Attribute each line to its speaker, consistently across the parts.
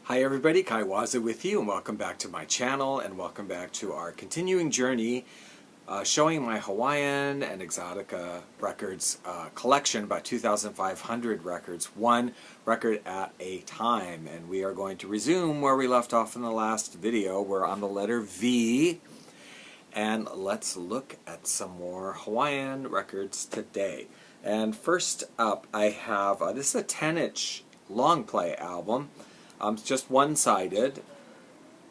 Speaker 1: Hi everybody, Kai Waza with you, and welcome back to my channel, and welcome back to our continuing journey showing my Hawaiian and Exotica records collection, about 2,500 records, one record at a time. And we are going to resume where we left off in the last video. We're on the letter V, and let's look at some more Hawaiian records today. And first up I have, this is a 10-inch long play album. It's just one-sided.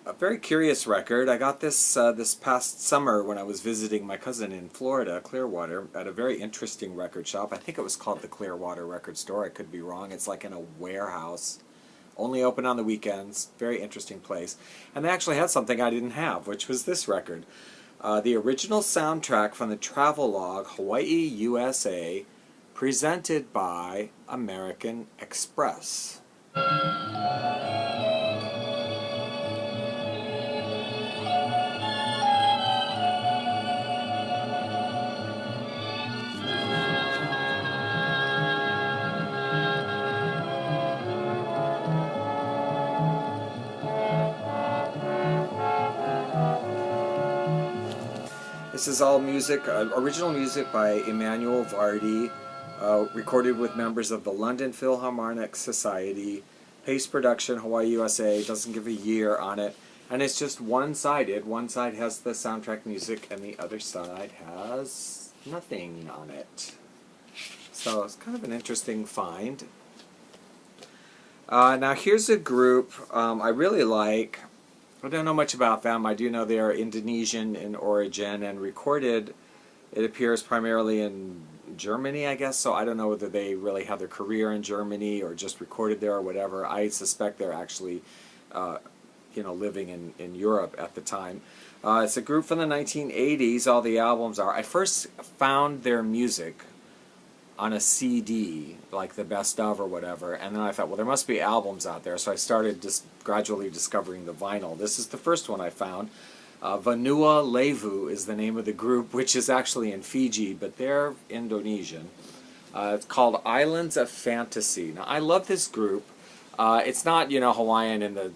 Speaker 1: A very curious record. I got this this past summer when I was visiting my cousin in Florida, Clearwater, at a very interesting record shop. I think it was called the Clearwater Record Store. I could be wrong. It's like in a warehouse, only open on the weekends. Very interesting place. And they actually had something I didn't have, which was this record. The original soundtrack from the travelogue Hawaii USA, presented by American Express. This is all music, original music by Emmanuel Vardi, recorded with members of the London Philharmonic Society. Pace production, Hawaii USA, doesn't give a year on it. And it's just one-sided. One side has the soundtrack music and the other side has nothing on it. So it's kind of an interesting find. Now here's a group I really like. I don't know much about them. I do know they are Indonesian in origin and recorded, it appears, primarily in Germany, I guess. So I don't know whether they really have their career in Germany or just recorded there or whatever. I suspect they're actually living in Europe at the time. It's a group from the 1980s. All the albums are. I first found their music on a CD, like the best of or whatever, and then I thought, well, there must be albums out there, so I started just gradually discovering the vinyl. This is the first one I found. Vanua Levu is the name of the group, which is actually in Fiji, but they're Indonesian. It's called Islands of Fantasy. Now, I love this group. It's not, Hawaiian in the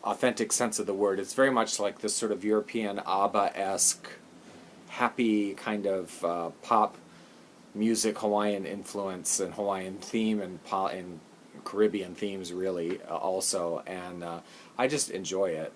Speaker 1: authentic sense of the word. It's very much like this sort of European ABBA-esque, happy kind of pop music, Hawaiian influence and Hawaiian theme and Caribbean themes really also, and I just enjoy it.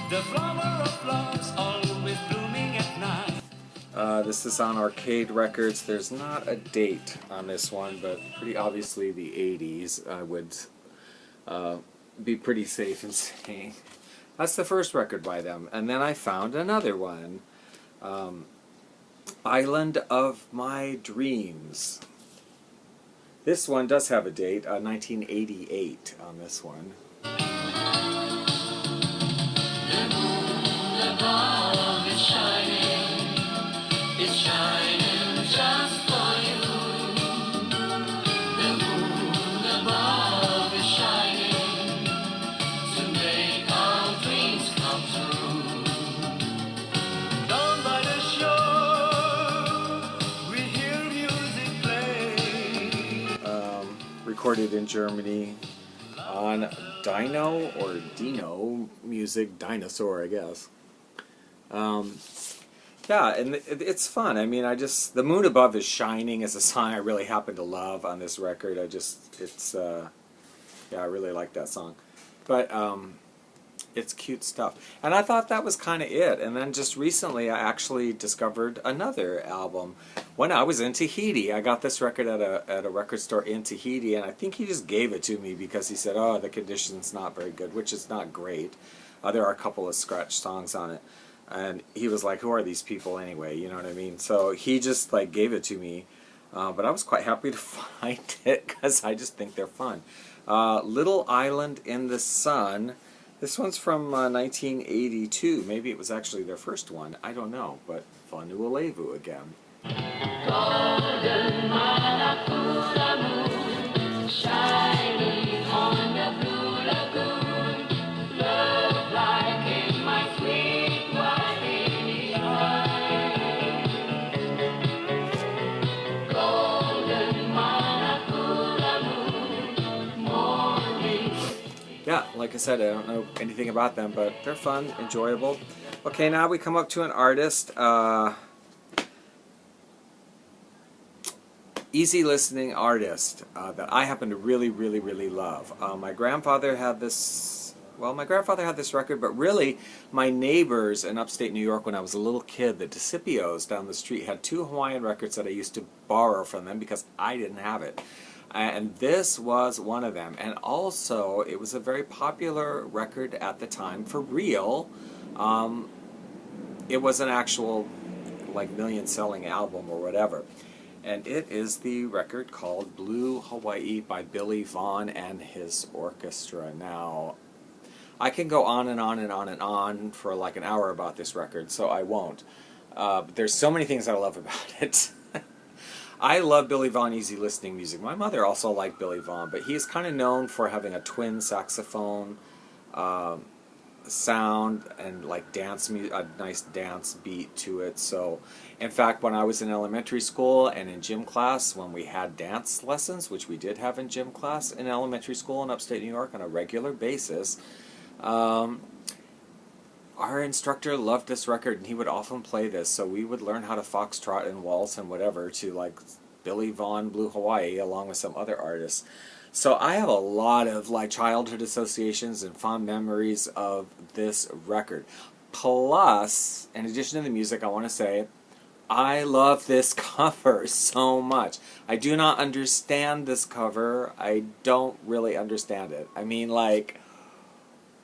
Speaker 2: The flower of flowers always blooming at night.
Speaker 1: This is on Arcade Records. There's not a date on this one, but pretty obviously the 80s, I would be pretty safe in saying. That's the first record by them. And then I found another one, Island of My Dreams. This one does have a date, 1988 on this one.
Speaker 2: It's shining just for you. The moon above is shining to make our dreams come true. Down by the shore, we hear music play.
Speaker 1: Recorded in Germany on Dino Music, Dinosaur, I guess. Yeah, and it's fun. I mean, The Moon Above is Shining is a song I really happen to love on this record. I really like that song. But it's cute stuff. And I thought that was kind of it. And then just recently I actually discovered another album. When I was in Tahiti, I got this record at a record store in Tahiti, and I think he just gave it to me because he said, oh, the condition's not very good, which is not great. There are a couple of scratch songs on it. And he was like, who are these people anyway, you know what I mean? So he just gave it to me, but I was quite happy to find it because I just think they're fun. Little Island in the Sun This one's from 1982. Maybe it was actually their first one. I don't know. But Vanua Levu again.
Speaker 2: Golden Manapula moon, shining on the blue lagoon. Love like in my sweet Wahine Golden Manapula moon, morning.
Speaker 1: Yeah, like I said, I don't know anything about them, but they're fun, enjoyable. Okay, now we come up to an artist. Easy listening artist that I happen to really, really, really love. My grandfather had this. Well, my grandfather had this record, but really, my neighbors in upstate New York when I was a little kid, the DeCipios down the street, had two Hawaiian records that I used to borrow from them because I didn't have it. And this was one of them. And also, it was a very popular record at the time for real. It was an actual, like, million-selling album or whatever. And it is the record called Blue Hawaii by Billie Vaughn and his orchestra. Now, I can go on and on and on and on for like an hour about this record, so I won't. But there's so many things I love about it. I love Billie Vaughn easy listening music. My mother also liked Billie Vaughn, but he's kind of known for having a twin saxophone sound and like a nice dance beat to it. So in fact, when I was in elementary school and in gym class, when we had dance lessons, which we did have in gym class in elementary school in upstate New York on a regular basis, our instructor loved this record and he would often play this, so we would learn how to foxtrot and waltz and whatever to like Billie Vaughn Blue Hawaii along with some other artists. So I have a lot of like childhood associations and fond memories of this record. Plus, in addition to the music, I want to say I love this cover so much. I do not understand this cover. I don't really understand it. I mean, like,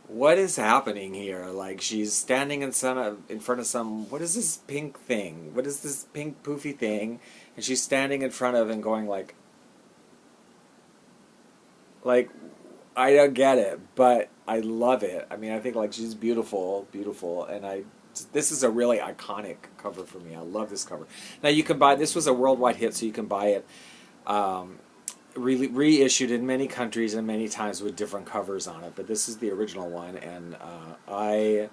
Speaker 1: what is happening here? Like, she's standing in front of some, what is this pink thing? What is this pink poofy thing? And she's standing in front of and going like, I don't get it, but I love it. I mean, I think like she's beautiful, beautiful, and this is a really iconic cover for me. I love this cover. Now you can buy, this was a worldwide hit, so you can buy it reissued in many countries and many times with different covers on it, but this is the original one, and I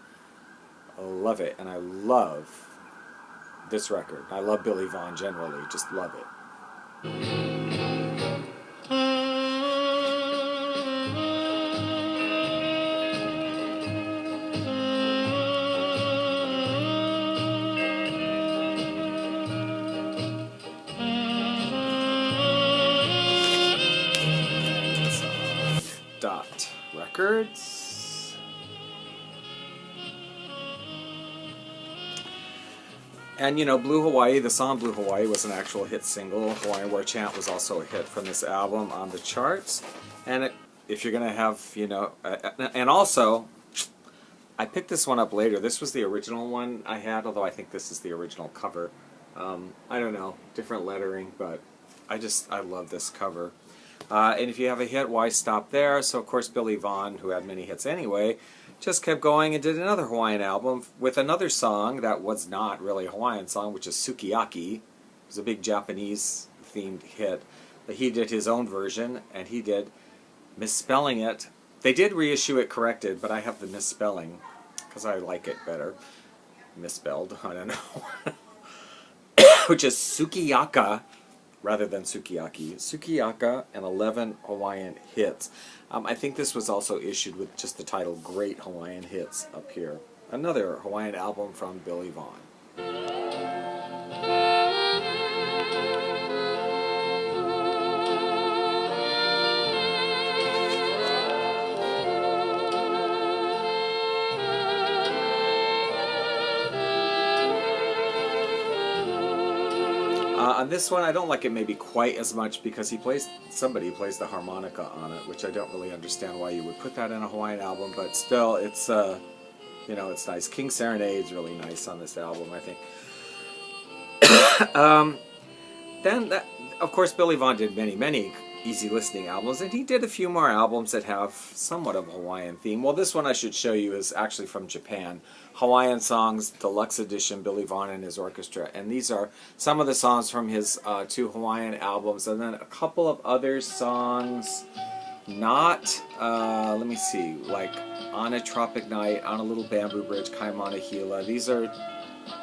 Speaker 1: love it, and I love this record. I love Billie Vaughn generally, just love it. Records. And you know, Blue Hawaii, the song Blue Hawaii was an actual hit single. Hawaiian War Chant was also a hit from this album on the charts. And if you're going to have, you know, and also, I picked this one up later. This was the original one I had, although I think this is the original cover. I don't know, different lettering, but I love this cover. And if you have a hit, why stop there? So, of course, Billie Vaughn, who had many hits anyway, just kept going and did another Hawaiian album with another song that was not really a Hawaiian song, which is Sukiyaki. It was a big Japanese-themed hit. But he did his own version, and he did misspelling it. They did reissue it corrected, but I have the misspelling, because I like it better. Misspelled, I don't know. Which is Sukiyaka, rather than Sukiyaki. Sukiyaka and 11 Hawaiian hits. I think this was also issued with just the title Great Hawaiian Hits up here. Another Hawaiian album from Billie Vaughn. On this one, I don't like it maybe quite as much because somebody plays the harmonica on it, which I don't really understand why you would put that in a Hawaiian album, but still, it's, you know, it's nice. King Serenade's really nice on this album, I think. Then, of course, Billie Vaughn did many easy listening albums, and he did a few more albums that have somewhat of a Hawaiian theme. Well, this one I should show you is actually from Japan. Hawaiian Songs Deluxe Edition, Billie Vaughn and his orchestra. And these are some of the songs from his 2 Hawaiian albums, and then a couple of other songs, not, let me see, like On a Tropic Night, On a Little Bamboo Bridge, Kaimana Hila. These are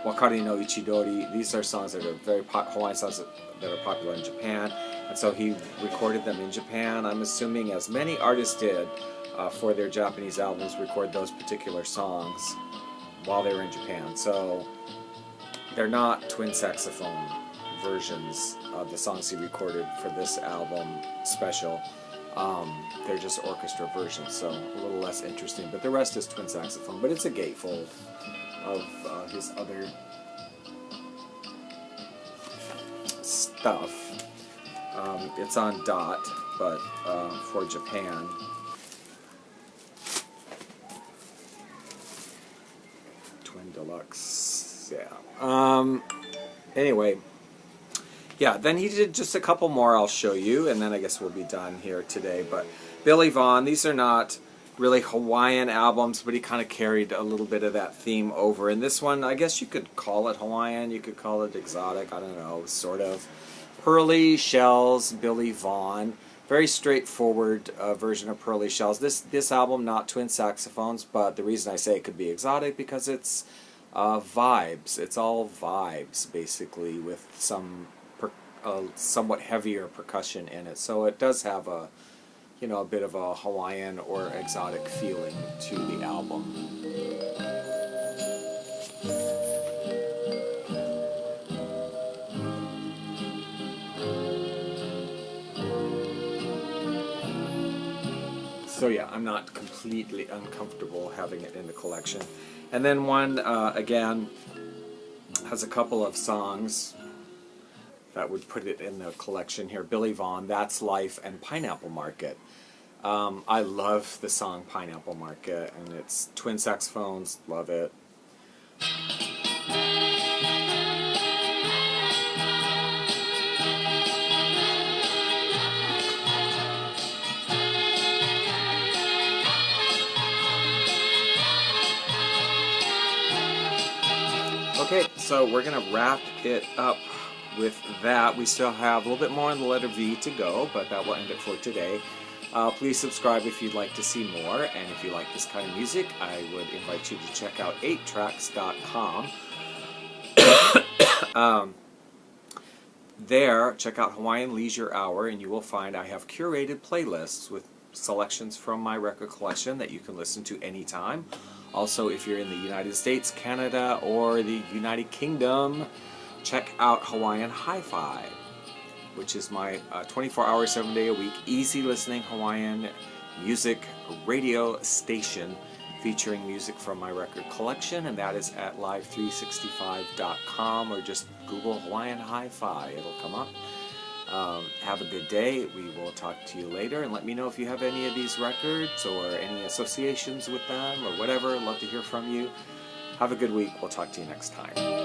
Speaker 1: Wakari no Ichidori. These are songs that are very Hawaiian songs that are popular in Japan. And so he recorded them in Japan. I'm assuming, as many artists did for their Japanese albums, record those particular songs while they were in Japan. So they're not twin saxophone versions of the songs he recorded for this album special. They're just orchestra versions, so a little less interesting. But the rest is twin saxophone. But it's a gatefold of his other stuff. It's on dot, but for Japan. Twin Deluxe, yeah. Anyway, yeah, then he did just a couple more I'll show you, and then I guess we'll be done here today. But Billie Vaughn, these are not really Hawaiian albums, but he kind of carried a little bit of that theme over. And this one, I guess you could call it Hawaiian, you could call it exotic, I don't know, sort of. Pearly Shells, Billie Vaughn. Very straightforward version of Pearly Shells. This album, not twin saxophones, but the reason I say it could be exotic because it's vibes. It's all vibes, basically, with some somewhat heavier percussion in it. So it does have a, you know, a bit of a Hawaiian or exotic feeling to the album. So yeah, I'm not completely uncomfortable having it in the collection. And then one, again, has a couple of songs that would put it in the collection here. Billie Vaughn, That's Life, and Pineapple Market. I love the song Pineapple Market, and it's twin saxophones, love it. Okay, so we're going to wrap it up with that. We still have a little bit more on the letter V to go, but that will end it for today. Please subscribe if you'd like to see more, and if you like this kind of music, I would invite you to check out 8tracks.com. There, check out Hawaiian Leisure Hour, and you will find I have curated playlists with selections from my record collection that you can listen to anytime. Also, if you're in the United States, Canada, or the United Kingdom, check out Hawaiian Hi-Fi, which is my 24-hour, 7-day-a-week, easy listening Hawaiian music radio station featuring music from my record collection, and that is at live365.com, or just Google Hawaiian Hi-Fi. It'll come up. Have a good day. We will talk to you later, and let me know if you have any of these records or any associations with them or whatever. I'd love to hear from you. Have a good week. We'll talk to you next time.